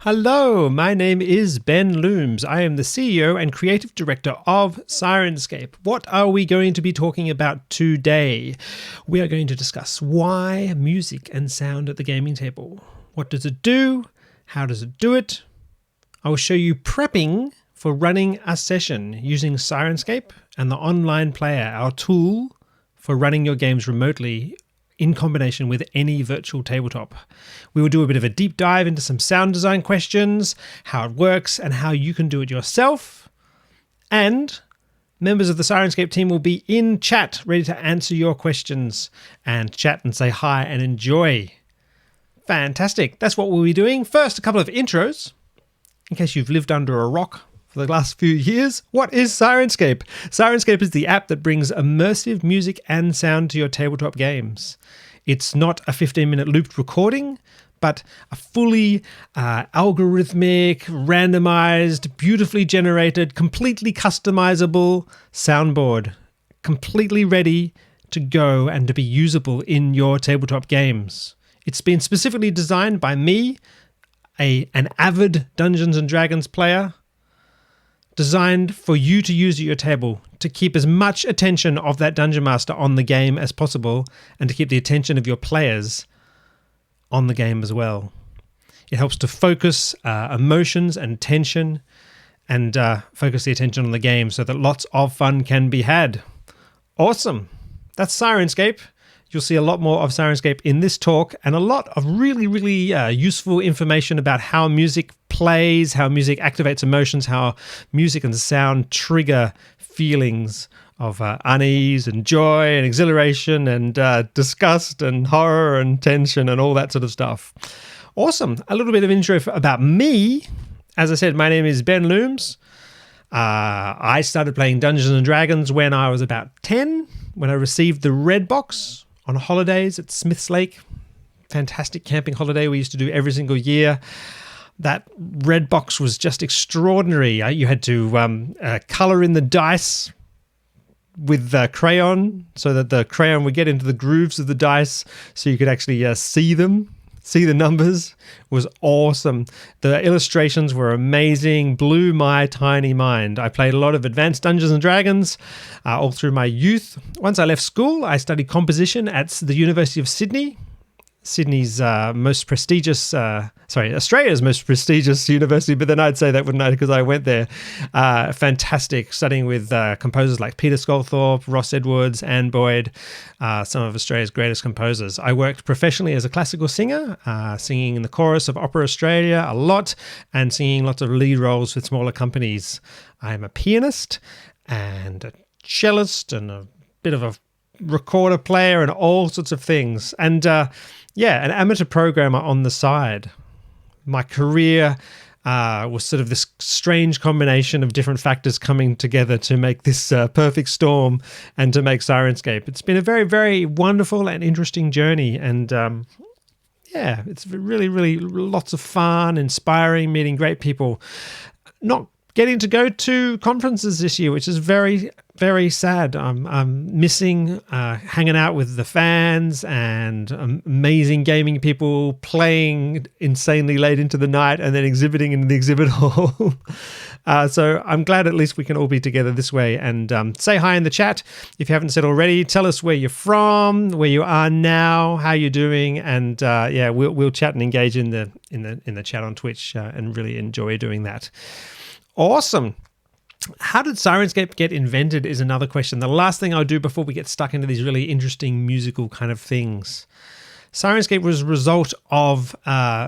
Hello, my name is Ben Loomes. I am the CEO and Creative Director of Syrinscape. What are we going to be talking about today? We are going to discuss why music and sound at the gaming table. What does it do? How does it do it? I will show you prepping for running a session using Syrinscape and the online player, our tool for running your games remotely in combination with any virtual tabletop. We will do a bit of a deep dive into some sound design questions, how it works, and how you can do it yourself. And members of the Syrinscape team will be in chat, ready to answer your questions and chat and say hi and enjoy. Fantastic. That's what we'll be doing. First, a couple of intros. In case you've lived under a rock for the last few years, what is Syrinscape? Syrinscape is the app that brings immersive music and sound to your tabletop games. It's not a 15-minute looped recording, but a fully algorithmic, randomized, beautifully generated, completely customizable soundboard, completely ready to go and to be usable in your tabletop games. It's been specifically designed by me, an avid Dungeons & Dragons player, designed for you to use at your table to keep as much attention of that Dungeon Master on the game as possible and to keep the attention of your players on the game as well. It helps to focus emotions and tension and focus the attention on the game so that lots of fun can be had. Awesome. That's Syrinscape. You'll see a lot more of Syrinscape in this talk and a lot of really useful information about how music plays, how music activates emotions, how music and sound trigger feelings of unease and joy and exhilaration and disgust and horror and tension and all that sort of stuff. Awesome. A little bit of intro about me. As I said, my name is Ben Loomes. I started playing Dungeons & Dragons when I was about 10, when I received the red box on holidays at Smith's Lake. Fantastic camping holiday we used to do every single year. That red box was just extraordinary. You had to color in the dice with crayon so that the crayon would get into the grooves of the dice so you could actually see them. See the numbers. It was awesome. The illustrations were amazing, blew my tiny mind. I played a lot of Advanced Dungeons & Dragons all through my youth. Once I left school, I studied composition at the University of Sydney. Australia's most prestigious university, but then I'd say that, wouldn't I, because I went there. Fantastic, studying with composers like Peter Sculthorpe, Ross Edwards, Anne Boyd, some of Australia's greatest composers. I worked professionally as a classical singer, singing in the chorus of Opera Australia a lot, and singing lots of lead roles with smaller companies. I'm a pianist and a cellist and a bit of a recorder player and all sorts of things. And an amateur programmer on the side. My career was sort of this strange combination of different factors coming together to make this perfect storm and to make Syrinscape. It's been a very, very wonderful and interesting journey. And it's really lots of fun, inspiring, meeting great people. Not getting to go to conferences this year, which is very, very sad. I'm missing hanging out with the fans and amazing gaming people, playing insanely late into the night and then exhibiting in the exhibit hall. So I'm glad at least we can all be together this way. And say hi in the chat if you haven't said already. Tell us where you're from, where you are now, how you're doing, and we'll chat and engage in the chat on Twitch and really enjoy doing that. Awesome. How did Syrinscape get invented is another question. The last thing I'll do before we get stuck into these really interesting musical kind of things. Syrinscape was a result of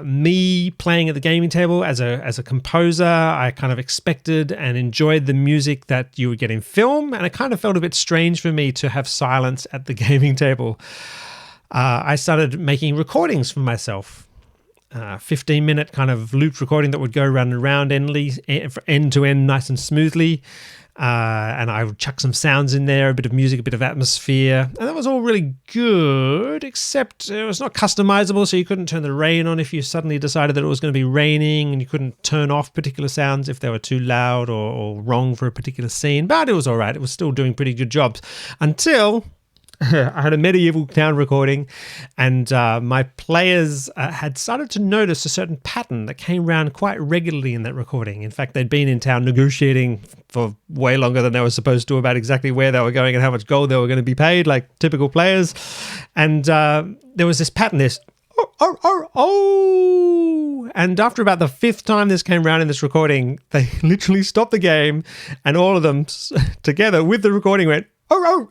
me playing at the gaming table as a composer. I kind of expected and enjoyed the music that you would get in film, and it kind of felt a bit strange for me to have silence at the gaming table. I started making recordings for myself. 15-minute kind of looped recording that would go round and round end to end nice and smoothly. And I would chuck some sounds in there, a bit of music, a bit of atmosphere. And that was all really good, except it was not customizable, so you couldn't turn the rain on if you suddenly decided that it was going to be raining, and you couldn't turn off particular sounds if they were too loud or wrong for a particular scene. But it was all right. It was still doing pretty good jobs until I had a medieval town recording, and my players had started to notice a certain pattern that came around quite regularly in that recording. In fact, they'd been in town negotiating for way longer than they were supposed to about exactly where they were going and how much gold they were going to be paid, like typical players. And there was this pattern, this oh. And after about the 5th time this came around in this recording, they literally stopped the game, and all of them together with the recording went, oh.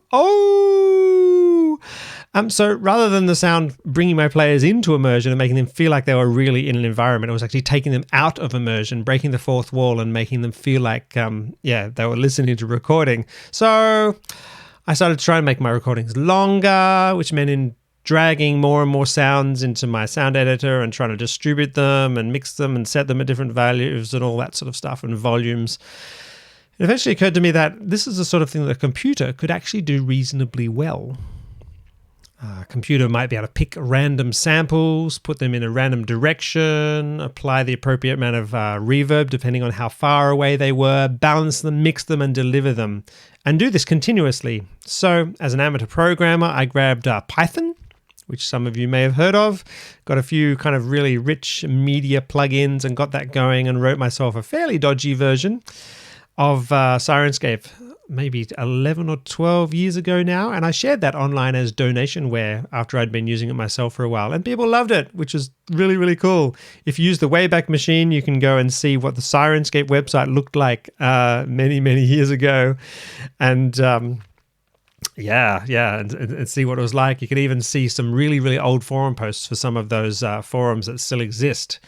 So rather than the sound bringing my players into immersion and making them feel like they were really in an environment, it was actually taking them out of immersion, breaking the fourth wall and making them feel like, they were listening to recording. So I started to try and make my recordings longer, which meant in dragging more and more sounds into my sound editor and trying to distribute them and mix them and set them at different values and all that sort of stuff and volumes. It eventually occurred to me that this is the sort of thing that a computer could actually do reasonably well. A computer might be able to pick random samples, put them in a random direction, apply the appropriate amount of reverb depending on how far away they were, balance them, mix them, and deliver them, and do this continuously. So, as an amateur programmer, I grabbed Python, which some of you may have heard of, got a few kind of really rich media plugins and got that going and wrote myself a fairly dodgy version of Syrinscape maybe 11 or 12 years ago now, and I shared that online as donationware after I'd been using it myself for a while, and people loved it, which was really, really cool. If you use the Wayback Machine, you can go and see what the Syrinscape website looked like many, many years ago, and and see what it was like. You can even see some really, really old forum posts for some of those forums that still exist.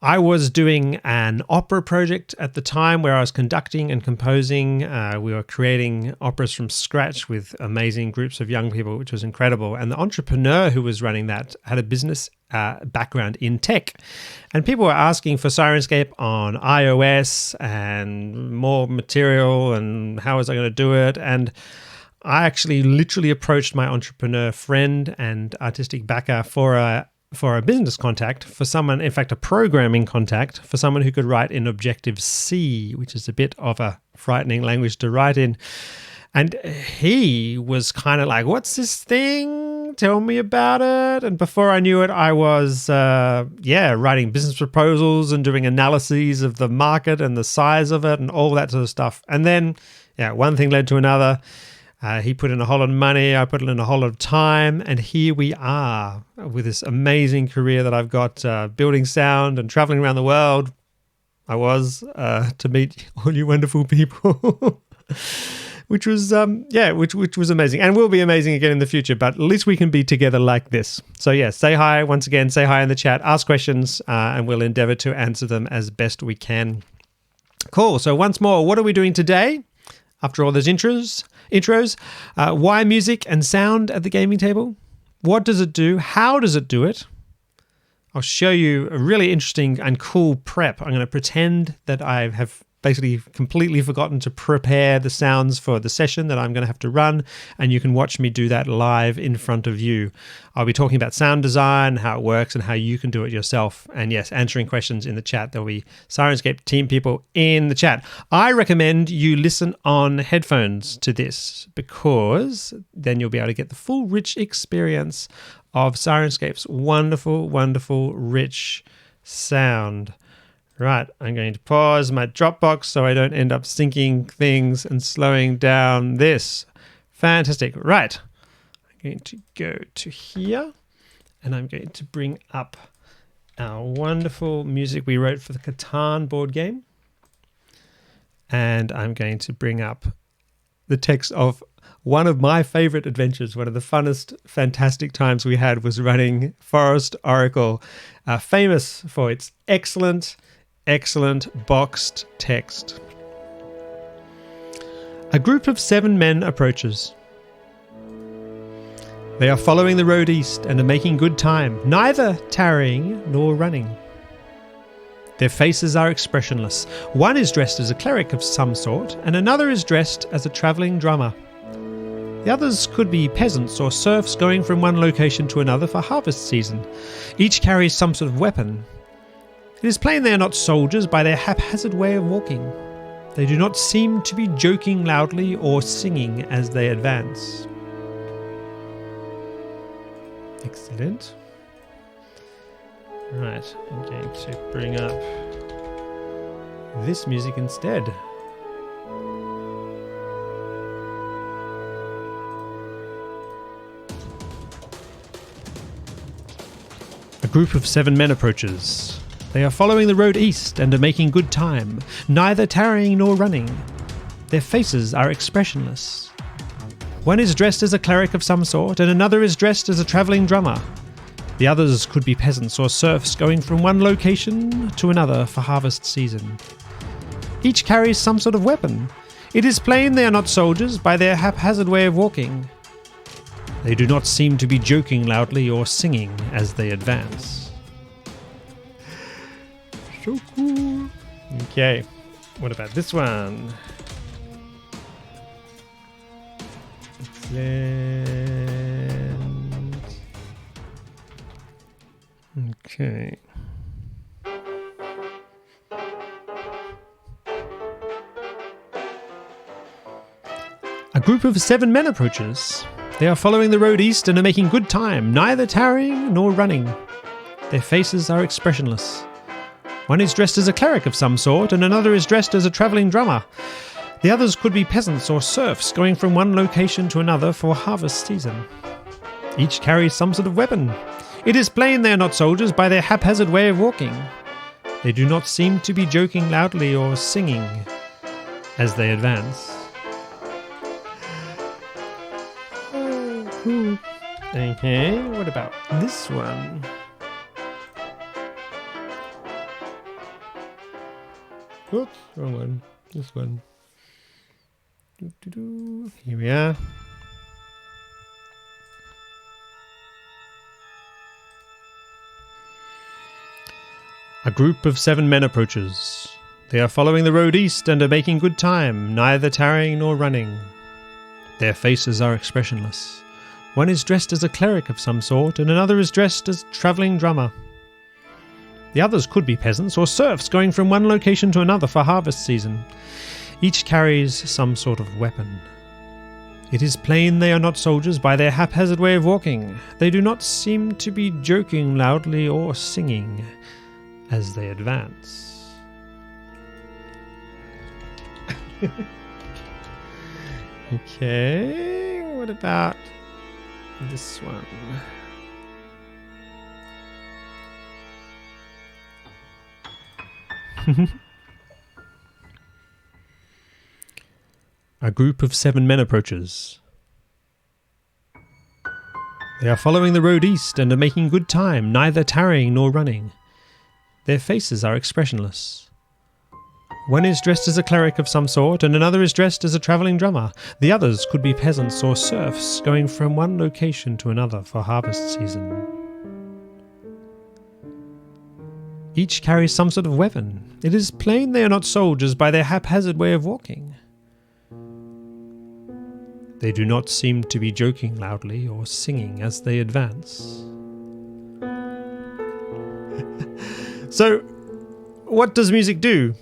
I was doing an opera project at the time where I was conducting and composing. We were creating operas from scratch with amazing groups of young people, which was incredible. And the entrepreneur who was running that had a business background in tech. And people were asking for Syrinscape on iOS and more material and how was I going to do it. And I actually literally approached my entrepreneur friend and artistic backer for a business contact, for someone, in fact, a programming contact, for someone who could write in Objective-C, which is a bit of a frightening language to write in. And he was kind of like, what's this thing? Tell me about it. And before I knew it, I was, writing business proposals and doing analyses of the market and the size of it and all that sort of stuff. And then, one thing led to another. He put in a whole lot of money, I put in a whole lot of time, and here we are with this amazing career that I've got, building sound and traveling around the world. I was to meet all you wonderful people, which was which was amazing, and will be amazing again in the future. But at least we can be together like this. So say hi once again, say hi in the chat, ask questions, and we'll endeavor to answer them as best we can. Cool. So once more, what are we doing today? After all those intros, why music and sound at the gaming table? What does it do? How does it do it? I'll show you a really interesting and cool prep. I'm going to pretend that I have basically completely forgotten to prepare the sounds for the session that I'm going to have to run, and you can watch me do that live in front of you. I'll be talking about sound design, how it works, and how you can do it yourself. And yes, answering questions in the chat. There'll be Syrinscape team people in the chat. I recommend you listen on headphones to this, because then you'll be able to get the full rich experience of Syrinscape's wonderful, wonderful, rich sound. Right, I'm going to pause my Dropbox so I don't end up syncing things and slowing down this. Fantastic. Right, I'm going to go to here, and I'm going to bring up our wonderful music we wrote for the Catan board game. And I'm going to bring up the text of one of my favorite adventures. One of the funnest, fantastic times we had was running Forest Oracle, famous for its excellent boxed text. A group of 7 men approaches. They are following the road east and are making good time, neither tarrying nor running. Their faces are expressionless. One is dressed as a cleric of some sort, and another is dressed as a travelling drummer. The others could be peasants or serfs going from one location to another for harvest season. Each carries some sort of weapon. It is plain they are not soldiers by their haphazard way of walking. They do not seem to be joking loudly or singing as they advance. Excellent. Right, I'm going to bring up this music instead. A group of 7 men approaches. They are following the road east and are making good time, neither tarrying nor running. Their faces are expressionless. One is dressed as a cleric of some sort, and another is dressed as a travelling drummer. The others could be peasants or serfs going from one location to another for harvest season. Each carries some sort of weapon. It is plain they are not soldiers by their haphazard way of walking. They do not seem to be joking loudly or singing as they advance. So cool. Okay, what about this one? Excellent. Okay. A group of 7 men approaches. They are following the road east and are making good time, neither tarrying nor running. Their faces are expressionless. One is dressed as a cleric of some sort, and another is dressed as a travelling drummer. The others could be peasants or serfs going from one location to another for harvest season. Each carries some sort of weapon. It is plain they are not soldiers by their haphazard way of walking. They do not seem to be joking loudly or singing as they advance. Okay, what about this one? Oops, wrong one. This one. Here we are. A group of 7 men approaches. They are following the road east and are making good time, neither tarrying nor running. Their faces are expressionless. One is dressed as a cleric of some sort, and another is dressed as a travelling drummer. The others could be peasants or serfs going from one location to another for harvest season. Each carries some sort of weapon. It is plain they are not soldiers by their haphazard way of walking. They do not seem to be joking loudly or singing as they advance. Okay, what about this one? A group of 7 men approaches. They are following the road east and are making good time, neither tarrying nor running. Their faces are expressionless. One is dressed as a cleric of some sort, and another is dressed as a travelling drummer. The others could be peasants or serfs going from one location to another for harvest season. Each carries some sort of weapon. It is plain they are not soldiers by their haphazard way of walking. They do not seem to be joking loudly or singing as they advance. So, what does music do?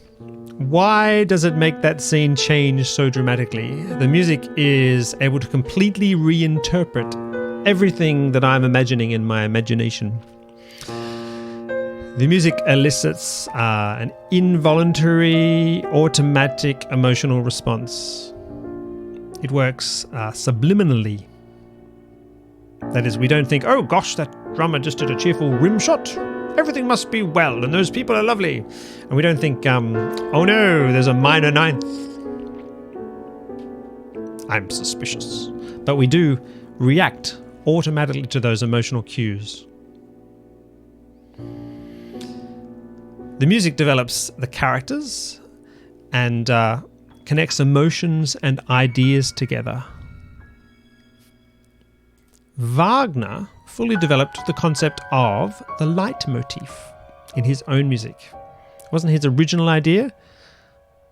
Why does it make that scene change so dramatically? The music is able to completely reinterpret everything that I'm imagining in my imagination. The music elicits an involuntary, automatic emotional response. It works subliminally. That is, we don't think, oh gosh, that drummer just did a cheerful rim shot. Everything must be well, and those people are lovely. And we don't think, oh no, there's a minor ninth. I'm suspicious. But we do react automatically to those emotional cues. The music develops the characters and connects emotions and ideas together. Wagner fully developed the concept of the leitmotif in his own music. It wasn't his original idea,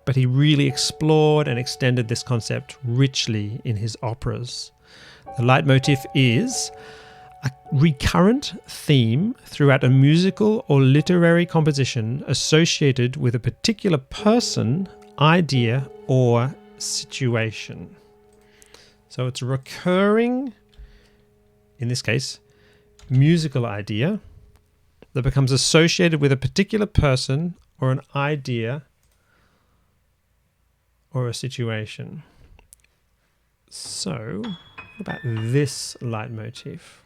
but he really explored and extended this concept richly in his operas. The leitmotif is a recurrent theme throughout a musical or literary composition associated with a particular person, idea, or situation. So it's recurring, in this case, musical idea that becomes associated with a particular person or an idea or a situation. So, what about this leitmotif?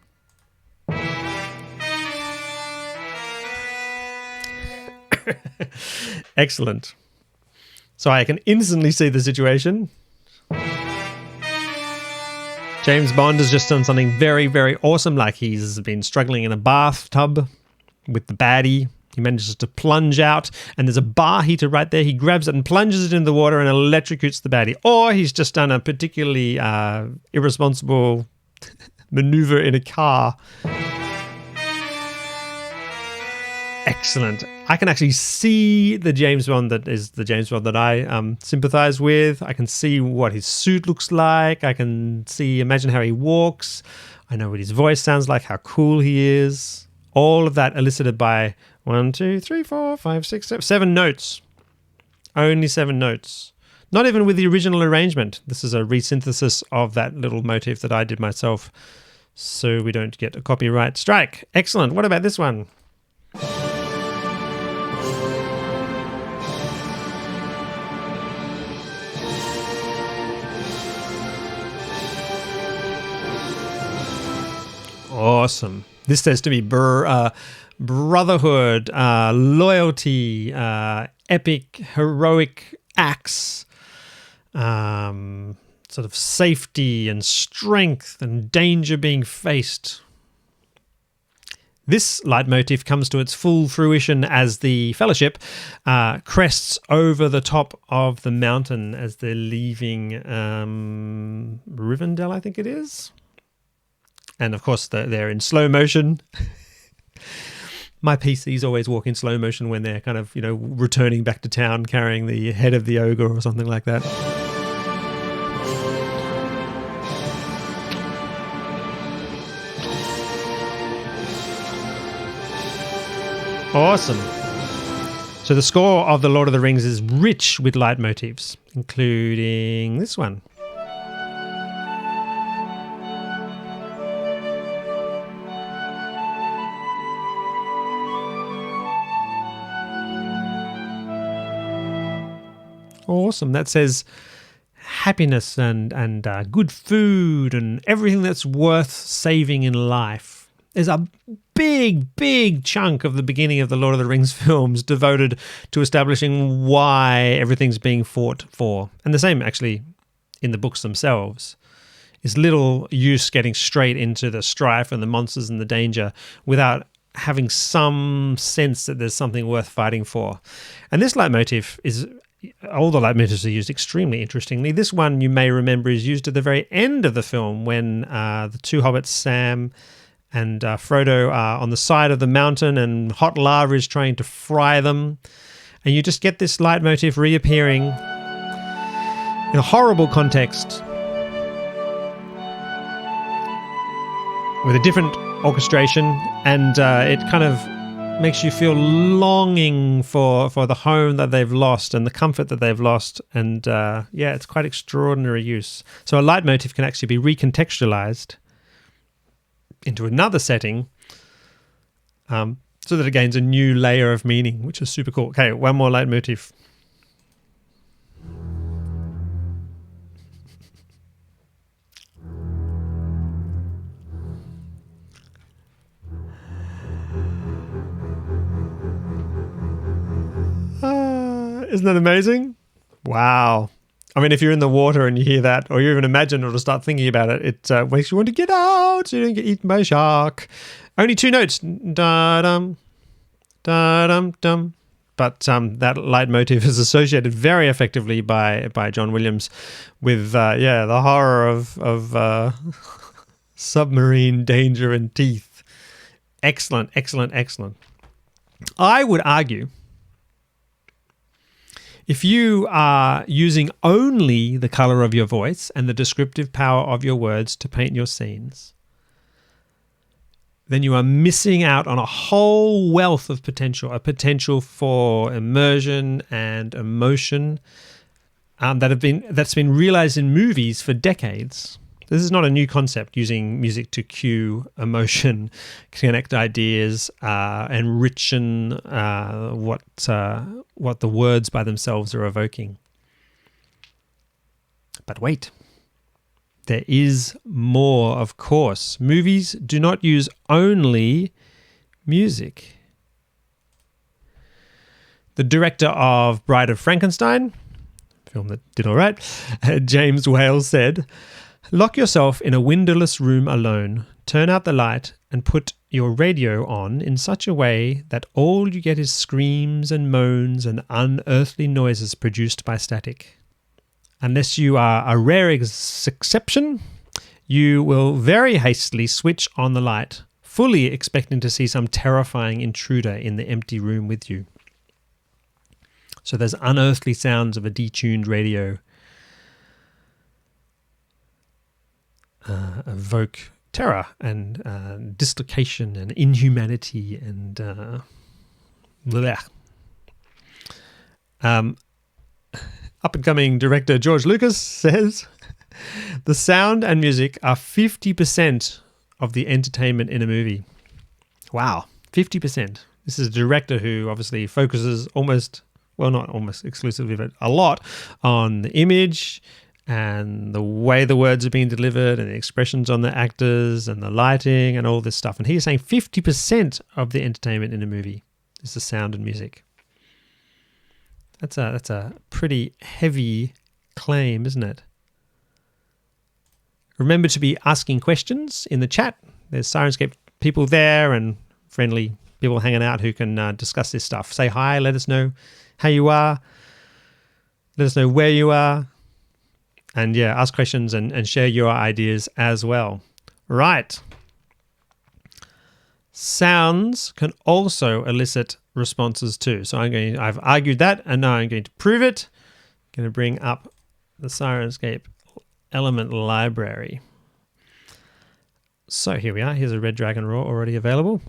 Excellent. So I can instantly see the situation. James Bond has just done something very, very awesome, like he's been struggling in a bathtub with the baddie. He manages to plunge out, and there's a bar heater right there. He grabs it and plunges it into the water and electrocutes the baddie. Or he's just done a particularly irresponsible maneuver in a car. Excellent. I can actually see the James Bond that is the James Bond that I sympathize with. I can see what his suit looks like. I can imagine how he walks. I know what his voice sounds like, how cool he is. All of that elicited by 1, 2, 3, 4, 5, 6, 7 notes. Only 7 notes. Not even with the original arrangement. This is a resynthesis of that little motif that I did myself, so we don't get a copyright strike. Excellent. What about this one? Awesome. This says to me brotherhood, loyalty, epic, heroic acts, sort of safety and strength and danger being faced. This leitmotif comes to its full fruition as the Fellowship crests over the top of the mountain as they're leaving Rivendell, I think it is. And of course, they're in slow motion. My PCs always walk in slow motion when they're kind of, returning back to town carrying the head of the ogre or something like that. Awesome. So the score of The Lord of the Rings is rich with leitmotifs, including this one. Awesome. That says happiness and good food and everything that's worth saving in life. There's a big chunk of the beginning of the Lord of the Rings films devoted to establishing why everything's being fought for. And the same, actually, in the books themselves. Is little use getting straight into the strife and the monsters and the danger without having some sense that there's something worth fighting for. And this leitmotif is... all the leitmotifs are used extremely interestingly. This one, you may remember, is used at the very end of the film when the two hobbits, Sam and Frodo, are on the side of the mountain and hot lava is trying to fry them. And you just get this leitmotif reappearing in a horrible context with a different orchestration, and it kind of makes you feel longing for the home that they've lost and the comfort that they've lost. And it's quite extraordinary use. So a leitmotif can actually be recontextualized into another setting so that it gains a new layer of meaning, which is super cool. Okay, one more leitmotif. Isn't that amazing? Wow. I mean, if you're in the water and you hear that, or you even imagine it or start thinking about it, it makes you want to get out so you don't get eaten by a shark. Only 2 notes. Da-dum, da-dum-dum. But that leitmotif is associated very effectively by John Williams with, the horror of submarine danger and teeth. Excellent, excellent, excellent. I would argue, if you are using only the color of your voice and the descriptive power of your words to paint your scenes, then you are missing out on a whole wealth of potential, a potential for immersion and emotion that's been realized in movies for decades, This is not a new concept, using music to cue emotion, connect ideas, enrichen what the words by themselves are evoking. But wait, there is more, of course. Movies do not use only music. The director of Bride of Frankenstein, a film that did all right, James Whale said, "Lock yourself in a windowless room alone, turn out the light, and put your radio on in such a way that all you get is screams and moans and unearthly noises produced by static. Unless you are a rare exception, you will very hastily switch on the light, fully expecting to see some terrifying intruder in the empty room with you." So there's unearthly sounds of a detuned radio evoke terror and dislocation and inhumanity and up-and-coming director George Lucas says, "The sound and music are 50% of the entertainment in a movie." Wow, 50%. This is a director who obviously focuses not almost exclusively, but a lot on the image and the way the words are being delivered and the expressions on the actors and the lighting and all this stuff. And he's saying 50% of the entertainment in a movie is the sound and music. That's a pretty heavy claim, isn't it? Remember to be asking questions in the chat. There's Syrinscape people there and friendly people hanging out who can discuss this stuff. Say hi, let us know how you are, let us know where you are, and yeah, ask questions and share your ideas as well. Right. Sounds can also elicit responses too. So I've argued that, and now I'm going to prove it. I'm going to bring up the Syrinscape element library. So here we are. Here's a Red Dragon Roar already available.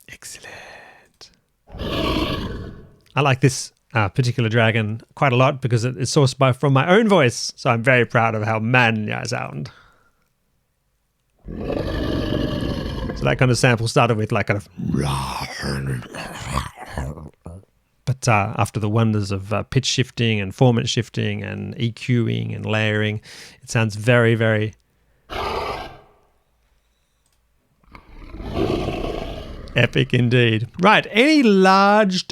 Excellent. I like this particular dragon quite a lot because it's sourced from my own voice, so I'm very proud of how manly I sound. So that kind of sample started with like kind of, but after the wonders of pitch shifting and formant shifting and EQing and layering, it sounds very, very epic indeed. Right, any large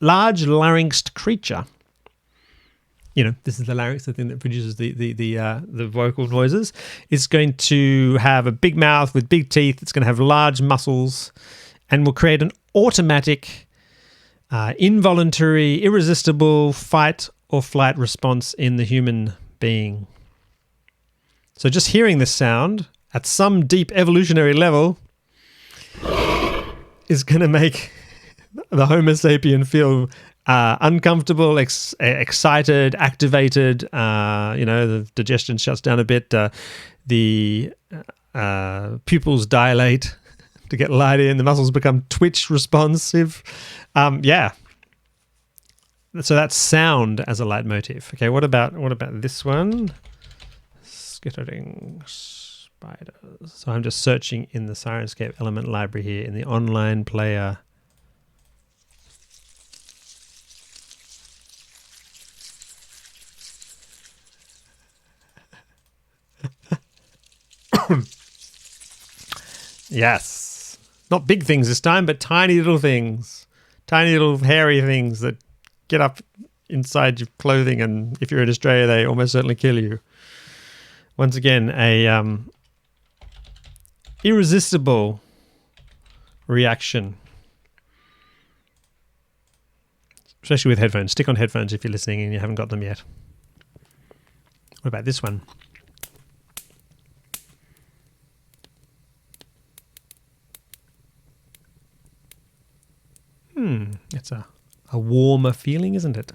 larynxed creature. You know, this is the larynx, the thing that produces the vocal noises. It's going to have a big mouth with big teeth. It's going to have large muscles, and will create an automatic, involuntary, irresistible fight or flight response in the human being. So just hearing this sound at some deep evolutionary level is going to make the Homo sapien feel uncomfortable, excited, activated. The digestion shuts down a bit. The pupils dilate to get light in. The muscles become twitch responsive. So that's sound as a leitmotif. Okay, what about this one? Skittering spiders. So I'm just searching in the Syrinscape element library here in the online player. Yes. Not big things this time, but tiny little things. Tiny little hairy things that get up inside your clothing, and if you're in Australia, they almost certainly kill you. Once again, a irresistible reaction. Especially with headphones. Stick on headphones if you're listening and you haven't got them yet. What about this one? It's a warmer feeling, isn't it?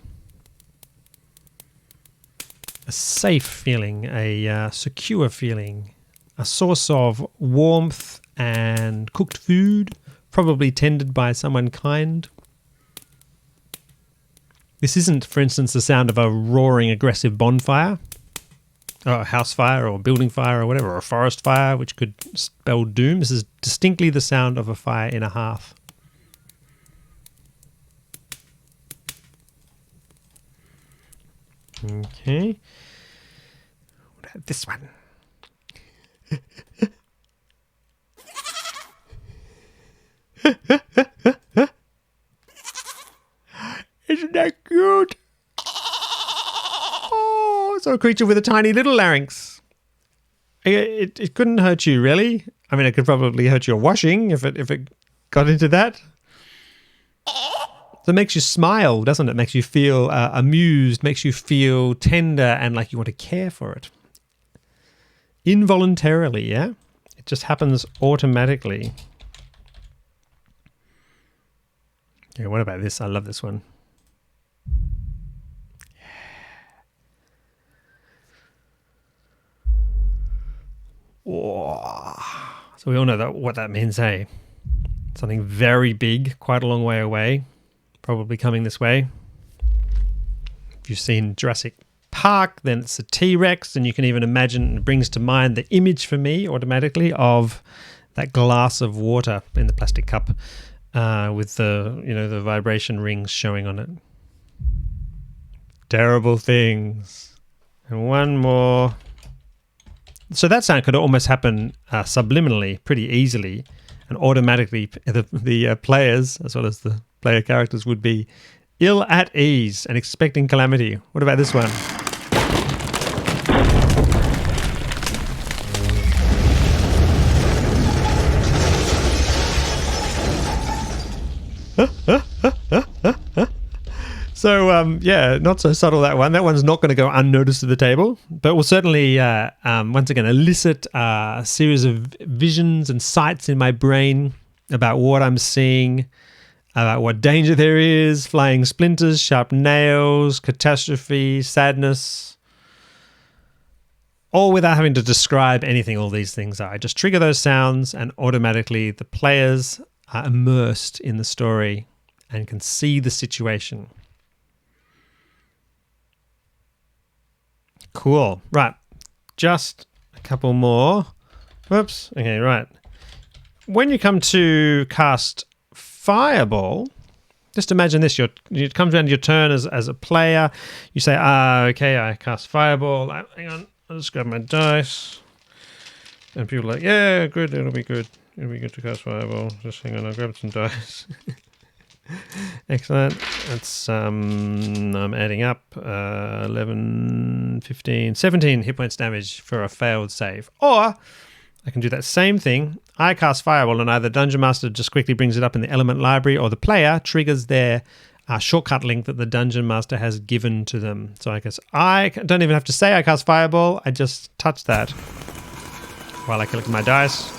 A safe feeling, a secure feeling, a source of warmth and cooked food, probably tended by someone kind. This isn't, for instance, the sound of a roaring, aggressive bonfire, or a house fire, or a building fire, or whatever, or a forest fire, which could spell doom. This is distinctly the sound of a fire in a hearth. Okay. What about this one? Isn't that cute? Oh, so a creature with a tiny little larynx. It couldn't hurt you, really. I mean, it could probably hurt your washing if it got into that. So it makes you smile, doesn't it? It makes you feel amused, makes you feel tender and like you want to care for it. Involuntarily, yeah? It just happens automatically. Yeah, what about this? I love this one. Whoa. So we all know what that means, eh? Something very big, quite a long way away, probably coming this way. If you've seen Jurassic Park, then it's a T-Rex, and you can even imagine, it brings to mind the image for me automatically of that glass of water in the plastic cup with the vibration rings showing on it. Terrible things. And one more. So that sound could almost happen subliminally, pretty easily, and automatically the players, as well as the player characters, would be ill at ease and expecting calamity. What about this one? So, yeah, not so subtle, that one. That one's not going to go unnoticed at the table, but will certainly, once again, elicit a series of visions and sights in my brain about what I'm seeing, about what danger there is, flying splinters, sharp nails, catastrophe, sadness, all without having to describe anything all these things are. I just trigger those sounds and automatically the players are immersed in the story and can see the situation. Cool. Right. Just a couple more. Whoops. Okay, right. When you come to cast Fireball, just imagine this. You come down to your turn as a player. You say, okay, I cast Fireball. Hang on. I'll just grab my dice. And people are like, yeah, good. It'll be good. It'll be good to cast Fireball. Just hang on. I'll grab some dice. Excellent. That's I'm adding up 11, 15, 17 hit points damage for a failed save. Or I can do that same thing. I cast Fireball and either Dungeon Master just quickly brings it up in the element library or the player triggers their shortcut link that the Dungeon Master has given to them. So I guess I don't even have to say I cast Fireball. I just touch that while I collect my dice.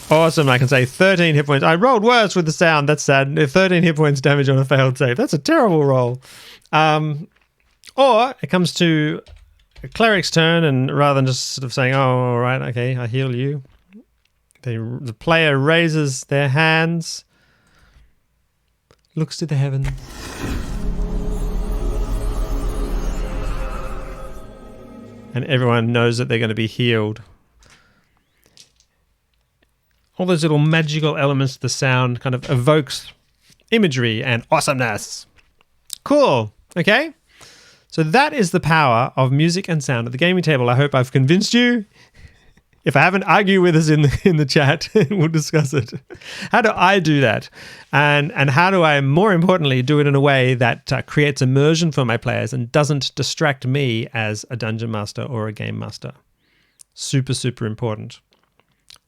Awesome. I can say 13 hit points. I rolled worse with the sound. That's sad. 13 hit points damage on a failed save. That's a terrible roll. Or it comes to a cleric's turn, and rather than just sort of saying, oh, all right, okay, I heal you, the player raises their hands, looks to the heavens, and everyone knows that they're going to be healed. All those little magical elements to the sound kind of evokes imagery and awesomeness. Cool. Okay. So that is the power of music and sound at the gaming table. I hope I've convinced you. If I haven't, argue with us in the chat and we'll discuss it. How do I do that? And how do I, more importantly, do it in a way that creates immersion for my players and doesn't distract me as a dungeon master or a game master? Super, super important.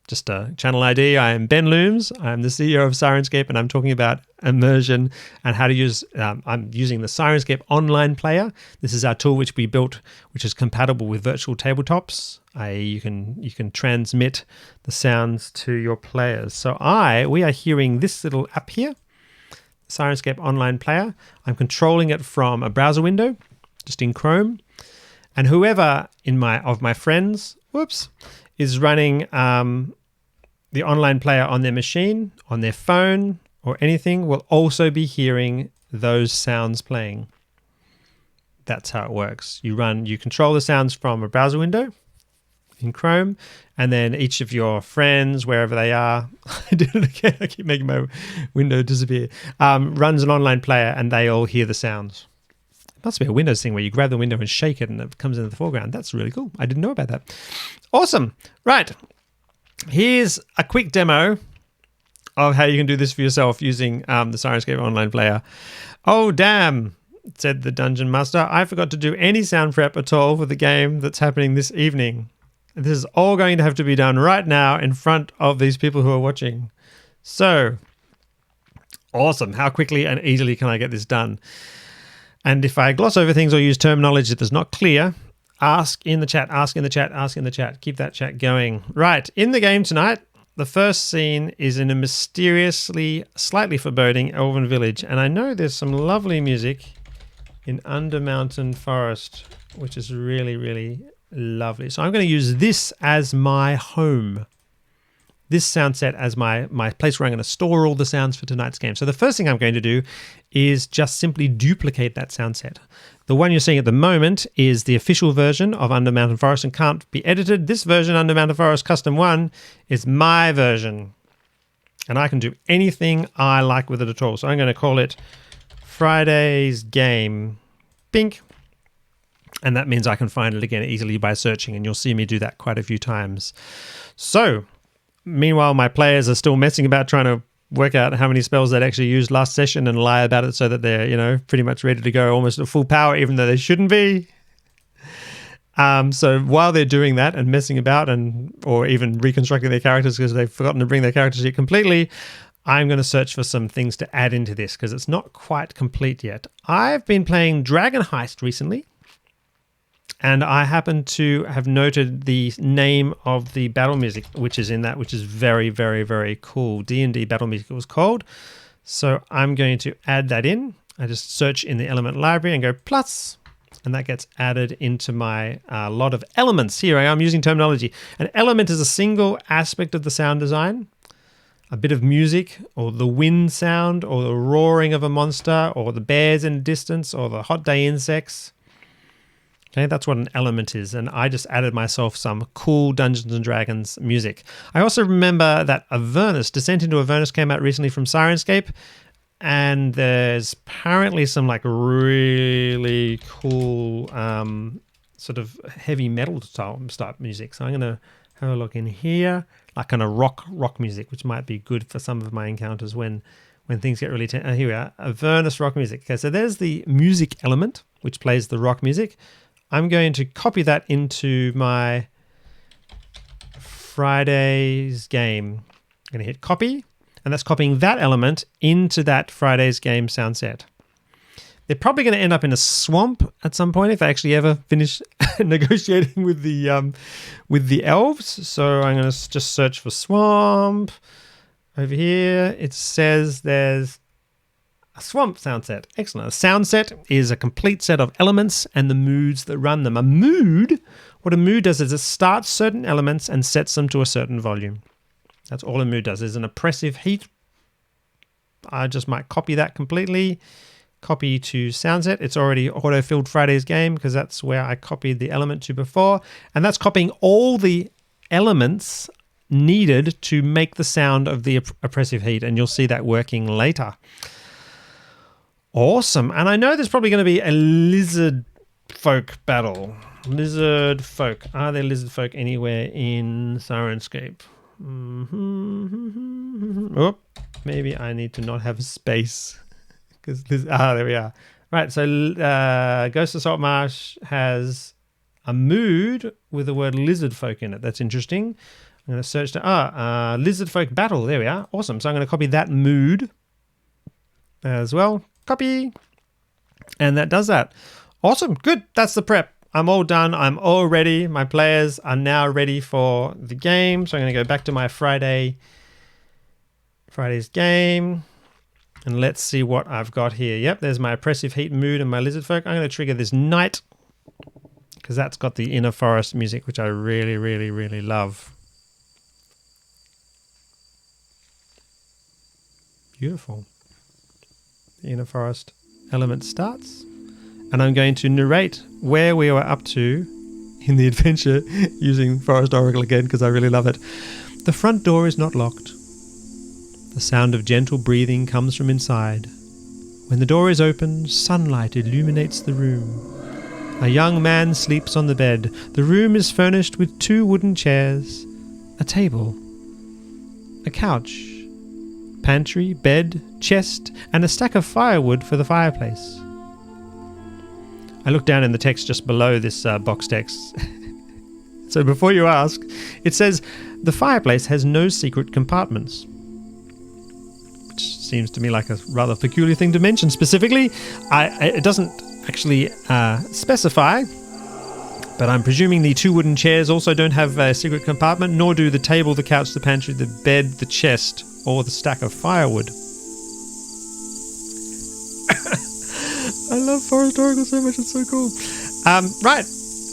Just a channel ID. I am Ben Loomes. I'm the CEO of Syrinscape, and I'm talking about immersion and how to use. I'm using the Syrinscape Online player. This is our tool which we built, which is compatible with virtual tabletops. You can transmit the sounds to your players. So we are hearing this little app here, Syrinscape Online player. I'm controlling it from a browser window, just in Chrome, and whoever of my friends, is running the online player on their machine, on their phone, or anything will also be hearing those sounds playing. That's how it works. You control the sounds from a browser window in Chrome, and then each of your friends, wherever they are, I did it again, I keep making my window disappear, runs an online player and they all hear the sounds. It must be a Windows thing where you grab the window and shake it and it comes into the foreground. That's really cool. I didn't know about that. Awesome. Right. Here's a quick demo of how you can do this for yourself using the Syrinscape online player. Oh, damn, said the Dungeon Master. I forgot to do any sound prep at all for the game that's happening this evening. This is all going to have to be done right now in front of these people who are watching. So, awesome. How quickly and easily can I get this done? And if I gloss over things or use terminology that's not clear, ask in the chat, ask in the chat, ask in the chat. Keep that chat going. Right, in the game tonight, the first scene is in a mysteriously, slightly foreboding elven village. And I know there's some lovely music in Undermountain Forest, which is really, really lovely. So I'm going to use this as my home. This sound set as my place where I'm going to store all the sounds for tonight's game. So the first thing I'm going to do is just simply duplicate that sound set. The one you're seeing at the moment is the official version of Undermountain Forest and can't be edited. This version, Undermountain Forest Custom 1, is my version. And I can do anything I like with it at all. So I'm going to call it Friday's Game. Bink. And that means I can find it again easily by searching, and you'll see me do that quite a few times. So, meanwhile, my players are still messing about trying to work out how many spells they'd actually used last session and lie about it so that they're, pretty much ready to go almost at full power, even though they shouldn't be. So while they're doing that and messing about or even reconstructing their characters because they've forgotten to bring their character sheet completely, I'm going to search for some things to add into this because it's not quite complete yet. I've been playing Dragon Heist recently, and I happen to have noted the name of the battle music, which is in that, which is very, very, very cool. D&D battle music it was called. So I'm going to add that in. I just search in the element library and go plus, and that gets added into my lot of elements. Here I am using terminology. An element is a single aspect of the sound design. A bit of music, or the wind sound, or the roaring of a monster, or the bears in the distance, or the hot day insects. Okay, that's what an element is, and I just added myself some cool Dungeons & Dragons music. I also remember that Avernus, Descent into Avernus came out recently from Syrinscape, and there's apparently some like really cool sort of heavy metal type music. So I'm going to have a look in here, like kind of rock music, which might be good for some of my encounters when things get really tense. Here we are, Avernus rock music. Okay, so there's the music element, which plays the rock music. I'm going to copy that into my Friday's Game. I'm going to hit copy, and that's copying that element into that Friday's Game sound set. They're probably going to end up in a swamp at some point if I actually ever finish negotiating with the elves. So I'm going to just search for swamp. Over here, it says there's a swamp sound set. Excellent. A sound set is a complete set of elements and the moods that run them. What a mood does is it starts certain elements and sets them to a certain volume. That's all a mood does. There's an oppressive heat. I just might copy that completely. Copy to sound set. It's already auto-filled Friday's Game because that's where I copied the element to before. And that's copying all the elements needed to make the sound of the oppressive heat. And you'll see that working later. Awesome. And I know there's probably going to be a lizard folk battle. Lizard folk. Are there lizard folk anywhere in Syrinscape? Oh, maybe I need to not have space. There we are. Right, so Ghost of Saltmarsh has a mood with the word lizard folk in it. That's interesting. I'm going to search lizard folk battle. There we are. Awesome. So I'm going to copy that mood as well. Copy. And that does that. Awesome. Good. That's the prep. I'm all done. I'm all ready. My players are now ready for the game. So I'm going to go back to my Friday's Game. And let's see what I've got here. Yep, there's my oppressive heat mood and my lizard folk. I'm going to trigger this night because that's got the inner forest music, which I really, really, really love. Beautiful. The inner forest element starts, and I'm going to narrate where we were up to in the adventure using Forest Oracle again because I really love it. The front door is not locked. The sound of gentle breathing comes from inside. When the door is open, sunlight illuminates the room. A young man sleeps on the bed. The room is furnished with 2 wooden chairs, a table, a couch, pantry, bed, chest, and a stack of firewood for the fireplace. I look down in the text just below this box text. So before you ask, it says, the fireplace has no secret compartments. Which seems to me like a rather peculiar thing to mention specifically. It doesn't actually specify, but I'm presuming the 2 wooden chairs also don't have a secret compartment, nor do the table, the couch, the pantry, the bed, the chest, or the stack of firewood. I love Forest Oracle so much, it's so cool. Right,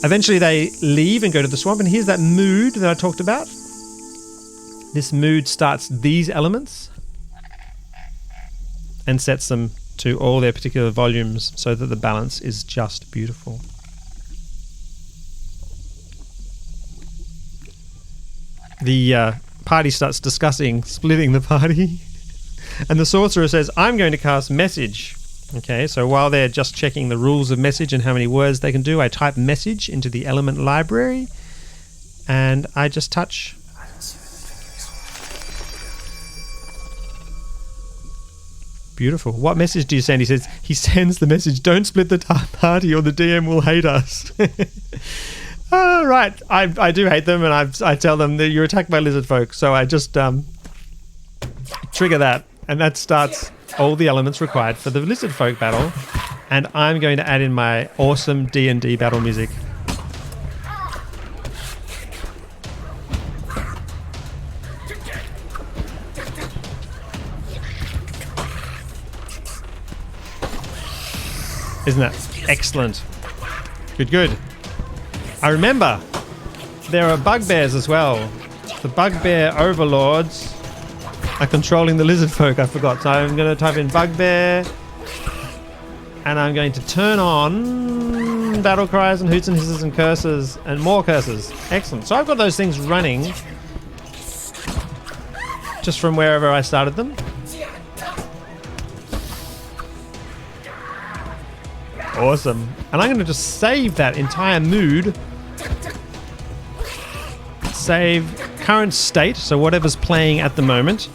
eventually they leave and go to the swamp, and here's that mood that I talked about. This mood starts these elements and sets them to all their particular volumes so that the balance is just beautiful. The party starts discussing splitting the party, and the sorcerer says, I'm going to cast message. Okay, so while they're just checking the rules of message and how many words they can do, I type message into the element library, and I just touch. Beautiful. What message do you send? He says, he sends the message, don't split the party or the DM will hate us. Right. I do hate them, and I tell them that you're attacked by lizard folk, so I just trigger that, and that starts all the elements required for the lizard folk battle, and I'm going to add in my awesome D&D battle music. Isn't that excellent? Good, good. I remember there are bugbears as well. The bugbear overlords are controlling the lizard folk, I forgot. So I'm going to type in bugbear, and I'm going to turn on battle cries and hoots and hisses and curses and more curses. Excellent. So I've got those things running just from wherever I started them. Awesome. And I'm going to just save that entire mood. Save current state, so whatever's playing at the moment,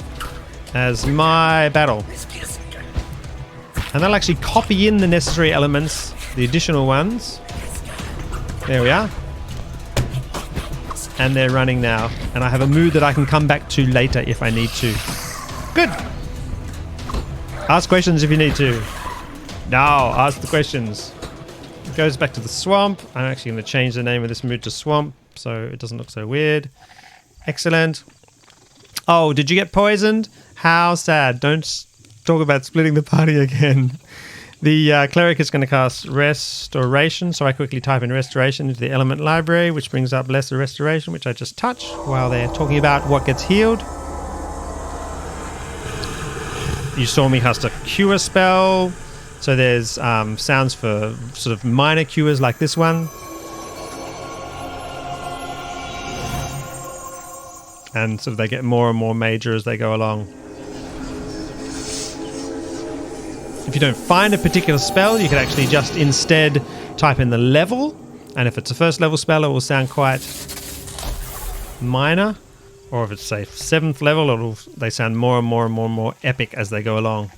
as my battle. And that'll actually copy in the necessary elements, the additional ones. There we are. And they're running now. And I have a mood that I can come back to later if I need to. Good. Ask questions if you need to. Now, ask the questions. It goes back to the swamp. I'm actually going to change the name of this mood to swamp so it doesn't look so weird. Excellent. Oh, did you get poisoned? How sad. Don't talk about splitting the party again. The cleric is going to cast restoration, so I quickly type in restoration into the element library, which brings up lesser restoration, which I just touch while they're talking about what gets healed. You saw me cast a cure spell. So there's sounds for sort of minor cures like this one. And sort of they get more and more major as they go along. If you don't find a particular spell, you can actually just instead type in the level. And if it's a first level spell, it will sound quite minor. Or if it's, say, 7th level, they sound more and more and more and more epic as they go along.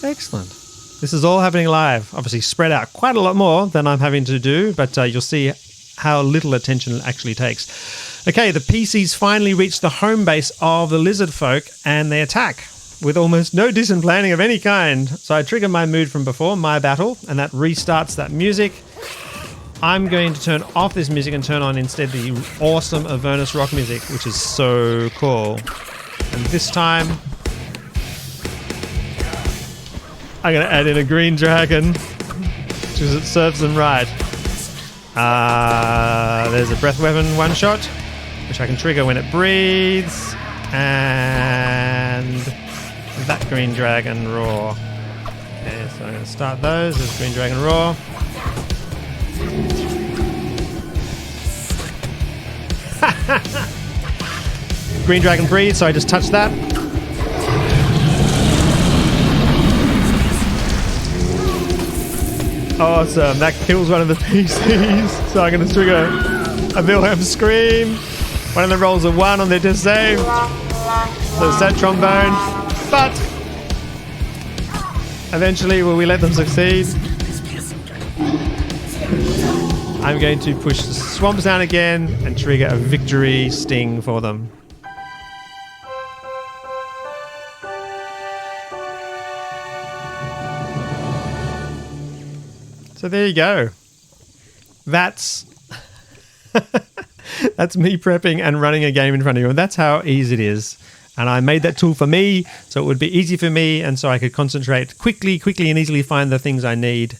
Excellent. This is all happening live. Obviously spread out quite a lot more than I'm having to do, but you'll see how little attention it actually takes. Okay, the PCs finally reach the home base of the lizard folk, and they attack with almost no distant planning of any kind. So I trigger my mood from before, my battle, and that restarts that music. I'm going to turn off this music and turn on instead the awesome Avernus rock music, which is so cool. And this time I'm going to add in a green dragon because it serves them right. There's a breath weapon one-shot, which I can trigger when it breathes. And that green dragon roar. Okay, so I'm going to start those. There's green dragon roar. Green dragon breathe, so I just touched that. Awesome, that kills one of the PCs. So I'm going to trigger a Wilhelm scream. One of them rolls a 1 on their death save. So it's that trombone. But eventually, will we let them succeed? I'm going to push the swamp sound again and trigger a victory sting for them. So there you go. That's that's me prepping and running a game in front of you. And that's how easy it is. And I made that tool for me, so it would be easy for me, and so I could concentrate quickly and easily find the things I need.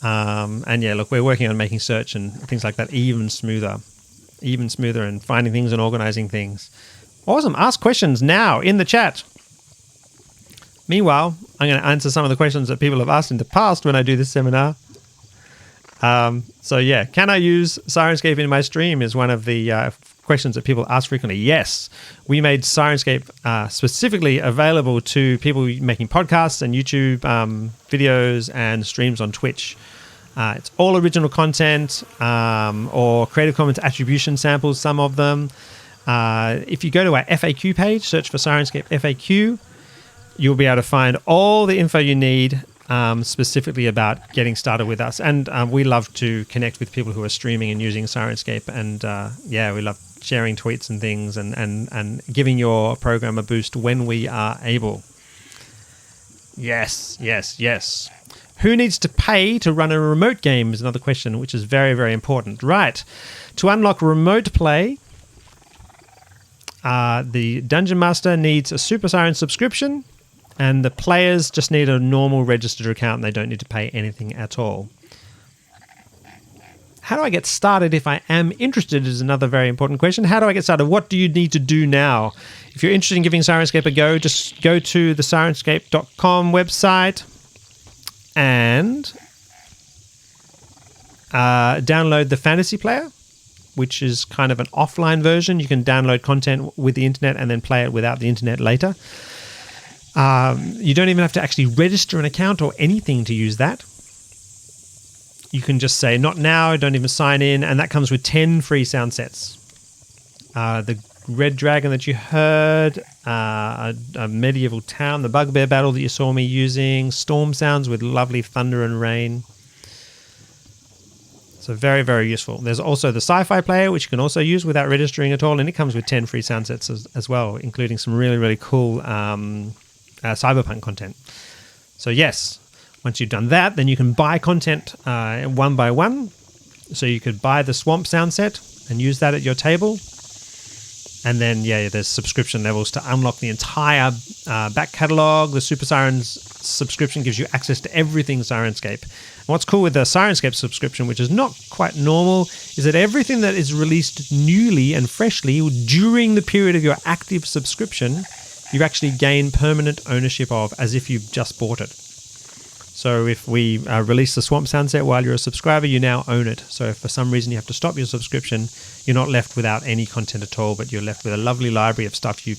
And yeah, look, we're working on making search and things like that even smoother and finding things and organizing things. Awesome. Ask questions now in the chat. Meanwhile, I'm going to answer some of the questions that people have asked in the past when I do this seminar. So yeah, can I use Syrinscape in my stream is one of the questions that people ask frequently. Yes, we made Syrinscape specifically available to people making podcasts and YouTube videos and streams on Twitch. It's all original content or Creative Commons attribution samples, some of them. If you go to our FAQ page, search for Syrinscape FAQ, you'll be able to find all the info you need specifically about getting started with us. And we love to connect with people who are streaming and using Syrinscape. And yeah, we love sharing tweets and things and giving your program a boost when we are able. Yes. Who needs to pay to run a remote game is another question, which is very, very important. Right. To unlock remote play, the Dungeon Master needs a Super Siren subscription, and the players just need a normal registered account and they don't need to pay anything at all. How do I get started if I am interested is another very important question. How do I get started? What do you need to do now? If you're interested in giving Syrinscape a go, just go to the Syrinscape.com website and download the Fantasy Player, which is kind of an offline version. You can download content with the internet and then play it without the internet later. You don't even have to actually register an account or anything to use that. You can just say, not now, don't even sign in, and that comes with 10 free sound sets. The Red Dragon that you heard, a medieval town, the Bugbear Battle that you saw me using, storm sounds with lovely thunder and rain. So very, very useful. There's also the Sci-Fi Player, which you can also use without registering at all, and it comes with 10 free sound sets as well, including some really, really cool cyberpunk content. So yes, once you've done that, then you can buy content one by one. So you could buy the Swamp sound set and use that at your table. And then, yeah, there's subscription levels to unlock the entire back catalog. The Super Sirens subscription gives you access to everything Syrinscape. And what's cool with the Syrinscape subscription, which is not quite normal, is that everything that is released newly and freshly during the period of your active subscription, you actually gain permanent ownership of as if you've just bought it. So if we release the Swamp Sound set while you're a subscriber, you now own it. So if for some reason you have to stop your subscription, you're not left without any content at all, but you're left with a lovely library of stuff you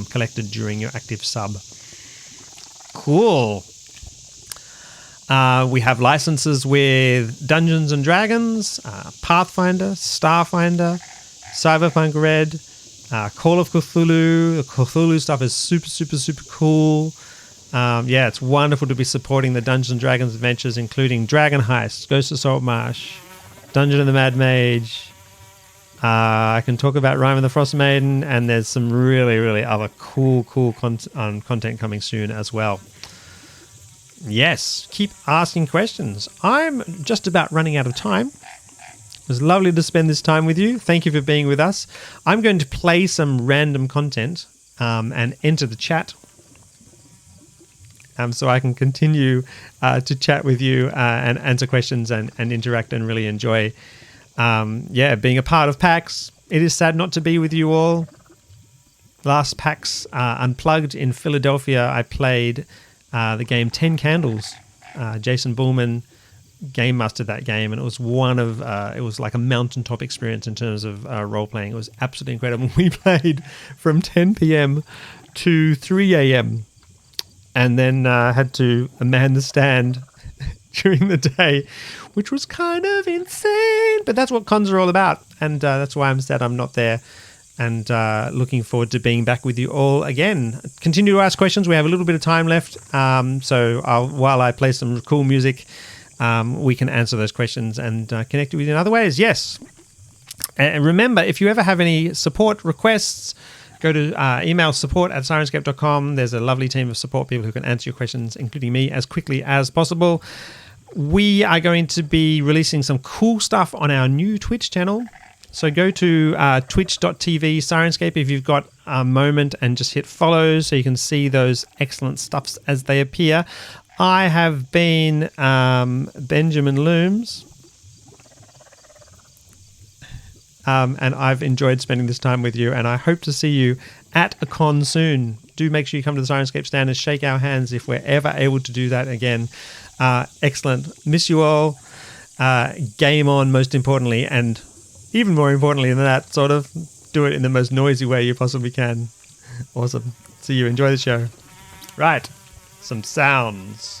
collected during your active sub. Cool. We have licenses with Dungeons and Dragons, Pathfinder, Starfinder, Cyberpunk Red, Call of Cthulhu. The Cthulhu stuff is super, super, super cool. Yeah, it's wonderful to be supporting the Dungeons and Dragons adventures, including Dragon Heist, Ghost of Saltmarsh, Dungeon of the Mad Mage. I can talk about Rime of the Frost Maiden, and there's some really, really other cool content coming soon as well. Yes, keep asking questions. I'm just about running out of time. It was lovely to spend this time with you. Thank you for being with us. I'm going to play some random content and enter the chat. so I can continue to chat with you and answer questions and interact and really enjoy being a part of PAX. It is sad not to be with you all. Last PAX Unplugged in Philadelphia, I played the game 10 Candles. Jason Bullman game mastered that game, and it was it was like a mountaintop experience in terms of role playing. It was absolutely incredible. We played from 10 p.m. to 3 a.m. and then had to man the stand during the day, which was kind of insane. But that's what cons are all about, and that's why I'm sad I'm not there. And looking forward to being back with you all again. Continue to ask questions. We have a little bit of time left, so while I play some cool music, we can answer those questions and connect with you in other ways. Yes. And remember, if you ever have any support requests, go to email support@sirenscape.com. There's a lovely team of support people who can answer your questions, including me, as quickly as possible. We are going to be releasing some cool stuff on our new Twitch channel. So go to twitch.tv/Sirenscape if you've got a moment and just hit follow so you can see those excellent stuffs as they appear. I have been Benjamin Loomes, and I've enjoyed spending this time with you, and I hope to see you at a con soon. Do make sure you come to the Syrinscape stand and shake our hands if we're ever able to do that again. Excellent. Miss you all. Game on, most importantly, and even more importantly than that, sort of do it in the most noisy way you possibly can. Awesome. See you. Enjoy the show. Right. Some sounds.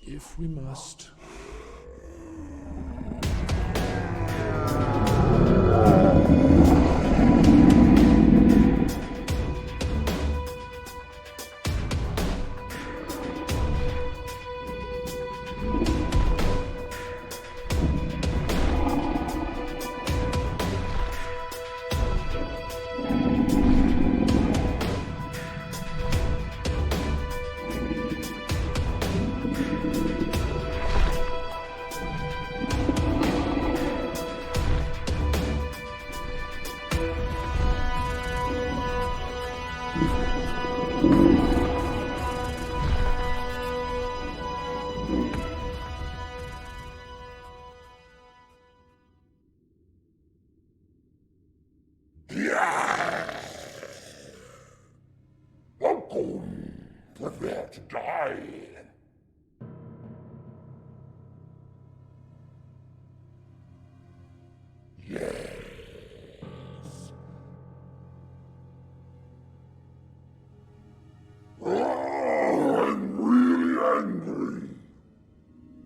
If we must. Welcome. Prepare to die.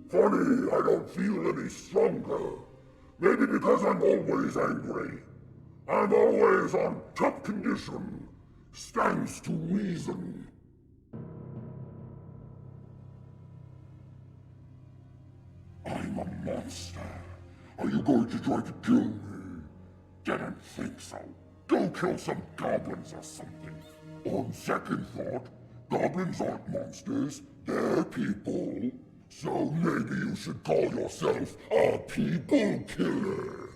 Funny, I don't feel any stronger. Maybe because I'm always angry. I'm always on top condition. Stands to reason. I'm a monster. Are you going to try to kill me? Didn't think so. Go kill some goblins or something. On second thought, goblins aren't monsters, they're people. So maybe you should call yourself a people killer.